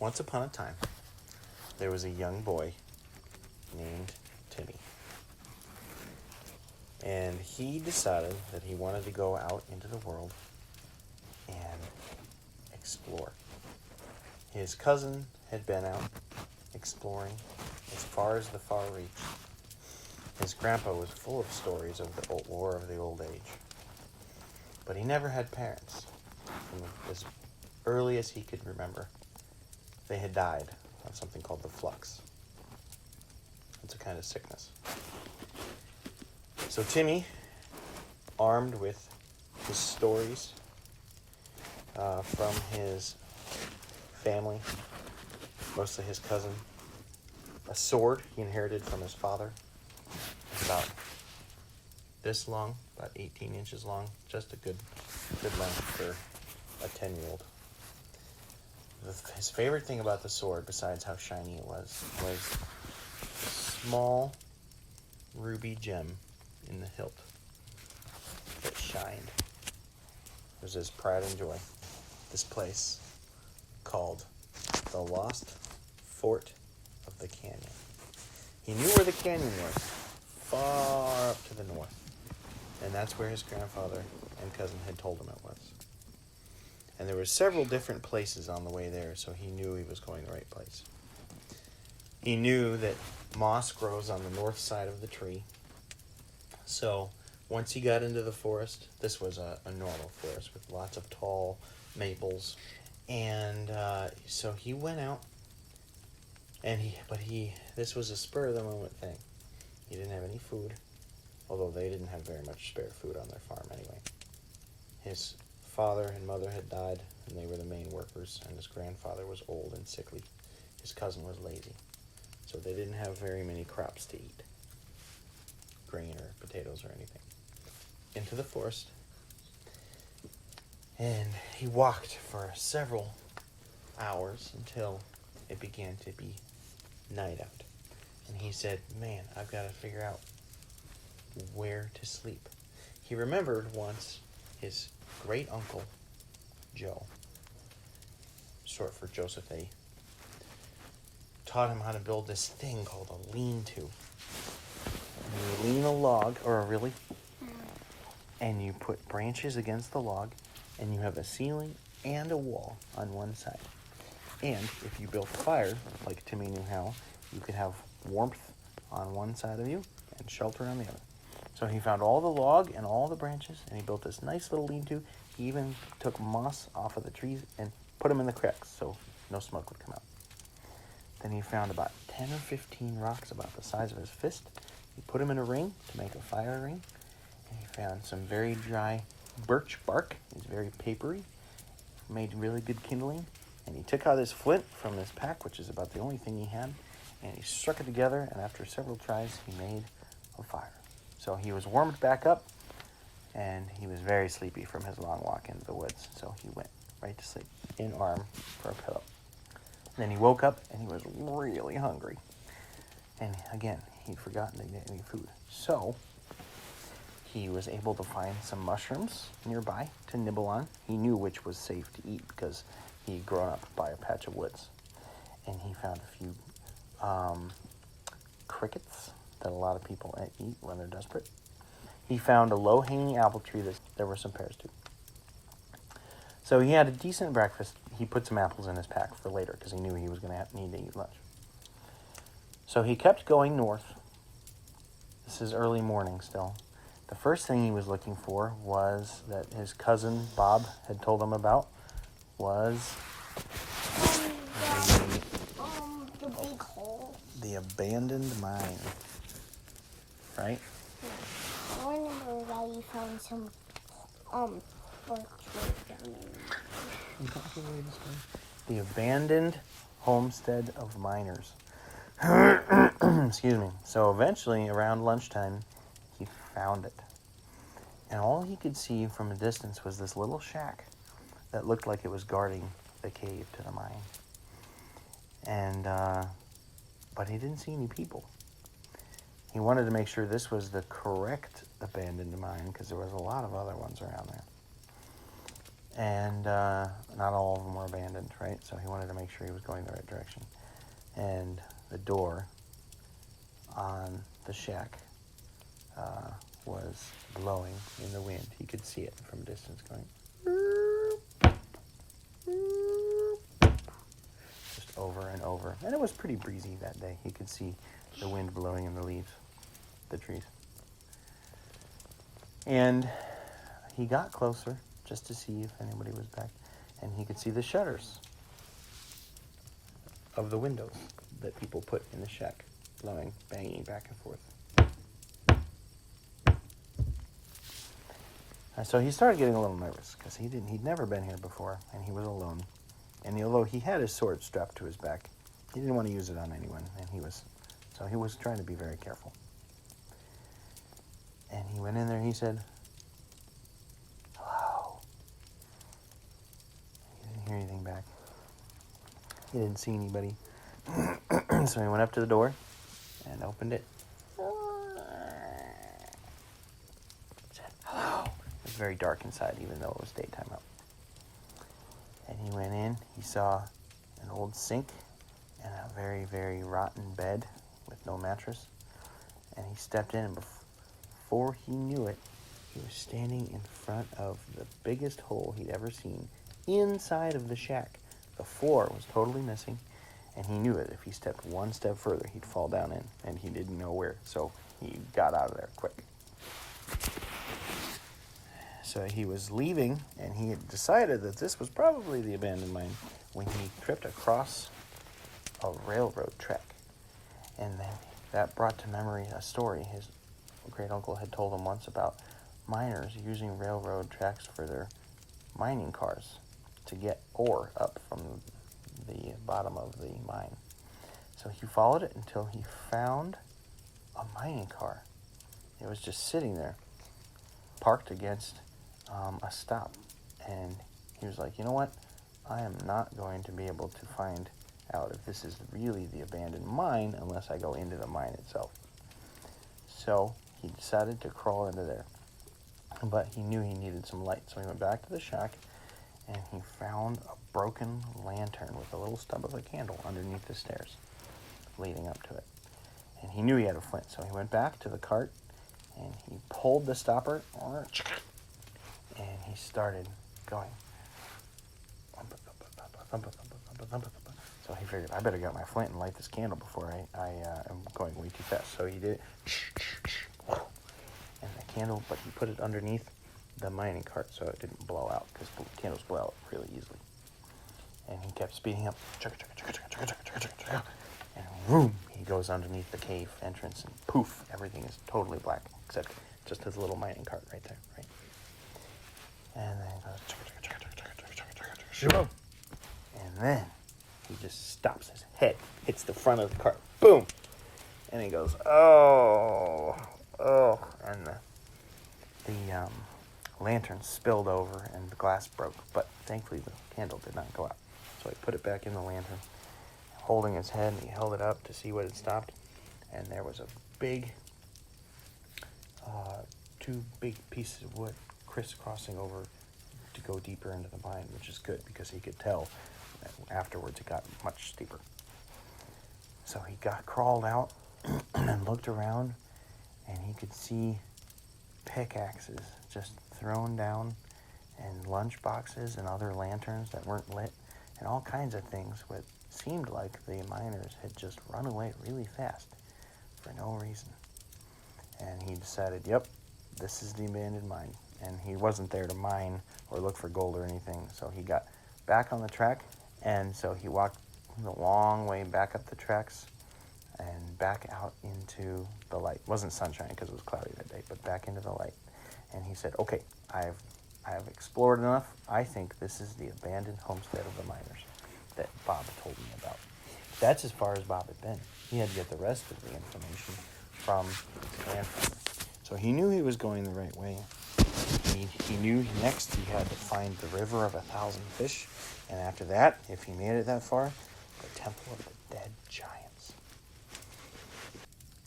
Once upon a time, there was a young boy named Timmy. And he decided that he wanted to go out into the world and explore. His cousin had been out exploring as far as the far reach. His grandpa was full of stories of the war of the old age. But he never had parents. From as early as he could remember, they had died of something called the flux. It's a kind of sickness. So Timmy, armed with his stories from his family, mostly his cousin, a sword he inherited from his father. It's about this long, about 18 inches long, just a good length for a 10-year-old. His favorite thing about the sword, besides how shiny it was a small ruby gem in the hilt that shined. It was his pride and joy. This place called the Lost Fort of the Canyon. He knew where the canyon was, far up to the north. And that's where his grandfather and cousin had told him it was. And there were several different places on the way there, so he knew he was going the right place. He knew that moss grows on the north side of the tree. So once he got into the forest, this was a normal forest with lots of tall maples. And so he went out, and this was a spur-of-the-moment thing. He didn't have any food, although they didn't have very much spare food on their farm anyway. His father and mother had died, and they were the main workers, and his grandfather was old and sickly. His cousin was lazy, so they didn't have very many crops to eat, grain or potatoes or anything. Into the forest, and he walked for several hours until it began to be night out. And he said, man, I've got to figure out where to sleep. He remembered once his great uncle, Joe, short for Joseph A., taught him how to build this thing called a lean-to. And you lean a log, and you put branches against the log, and you have a ceiling and a wall on one side. And if you built a fire, like Timmy knew how, you could have warmth on one side of you and shelter on the other. So he found all the log and all the branches, and he built this nice little lean-to. He even took moss off of the trees and put them in the cracks so no smoke would come out. Then he found about 10 or 15 rocks about the size of his fist. He put them in a ring to make a fire ring. And he found some very dry birch bark. It's very papery. Made really good kindling. And he took out his flint from his pack, which is about the only thing he had, and he struck it together, and after several tries, he made a fire. So he was warmed back up, and he was very sleepy from his long walk into the woods, so he went right to sleep, in arm for a pillow. And then he woke up, and he was really hungry. And again, he'd forgotten to get any food. So he was able to find some mushrooms nearby to nibble on. He knew which was safe to eat because he'd grown up by a patch of woods. And he found a few crickets that a lot of people eat when they're desperate. He found a low-hanging apple tree that there were some pears too. So he had a decent breakfast. He put some apples in his pack for later because he knew he was going to need to eat lunch. So he kept going north. This is early morning still. The first thing he was looking for was that his cousin Bob had told him about was the big hole. The abandoned mine. Right? I remember that you found some birch down there. The abandoned homestead of miners. Excuse me. So eventually, around lunchtime, he found it. And all he could see from a distance was this little shack that looked like it was guarding the cave to the mine. And, but he didn't see any people. He wanted to make sure this was the correct abandoned mine because there was a lot of other ones around there. And not all of them were abandoned, right? So he wanted to make sure he was going the right direction. And the door on the shack was blowing in the wind. He could see it from a distance going just over and over. And it was pretty breezy that day. He could see the wind blowing in the leaves, the trees. And he got closer just to see if anybody was back. And he could see the shutters of the windows that people put in the shack blowing, banging back and forth. And so he started getting a little nervous because he'd never been here before, and he was alone. And although he had his sword strapped to his back, he didn't want to use it on anyone, and he was trying to be very careful. And he went in there and he said, "Hello." He didn't hear anything back. He didn't see anybody. So he went up to the door and opened it. Said, "Hello." It was very dark inside, even though it was daytime out. And he went in. He saw an old sink and a very, very rotten bed with no mattress. And he stepped in, and before he knew it, he was standing in front of the biggest hole he'd ever seen inside of the shack. The floor was totally missing, and he knew it. If he stepped one step further, he'd fall down in, and he didn't know where. So he got out of there quick. So he was leaving, and he had decided that this was probably the abandoned mine when he tripped across a railroad track. And then that brought to memory a story his great uncle had told him once about miners using railroad tracks for their mining cars to get ore up from the bottom of the mine. So he followed it until he found a mining car. It was just sitting there, parked against a stop. And he was like, you know what? I am not going to be able to find out if this is really the abandoned mine unless I go into the mine itself. So he decided to crawl into there. But he knew he needed some light. So he went back to the shack and he found a broken lantern with a little stub of a candle underneath the stairs leading up to it. And he knew he had a flint. So he went back to the cart and he pulled the stopper and he started going. So he figured, I better get my flint and light this candle before I am going way too fast. So he did it. And the candle, but he put it underneath the mining cart so it didn't blow out, because candles blow out really easily. And he kept speeding up. And vroom, he goes underneath the cave entrance, and poof, everything is totally black, except just his little mining cart right there, right? And then he goes, and then he just stops. His head hits the front of the cart. Boom! And he goes, oh. And the lantern spilled over and the glass broke. But thankfully the candle did not go out. So he put it back in the lantern, holding his head, and he held it up to see what had stopped. And there was a big, two big pieces of wood crisscrossing over to go deeper into the mine, which is good because he could tell that afterwards it got much steeper. So he crawled out and looked around, and he could see pickaxes just thrown down, and lunch boxes and other lanterns that weren't lit, and all kinds of things what seemed like the miners had just run away really fast for no reason. And he decided, yep, this is the abandoned mine. And he wasn't there to mine or look for gold or anything. So he got back on the track, and so he walked the long way back up the tracks and back out into the light. It wasn't sunshine because it was cloudy that day, but back into the light. And he said, okay, I have explored enough. I think this is the abandoned homestead of the miners that Bob told me about. That's as far as Bob had been. He had to get the rest of the information from his grandfather. So he knew he was going the right way. He knew next he had to find the river of 1,000 fish. And after that, if he made it that far, the temple of the dead giant.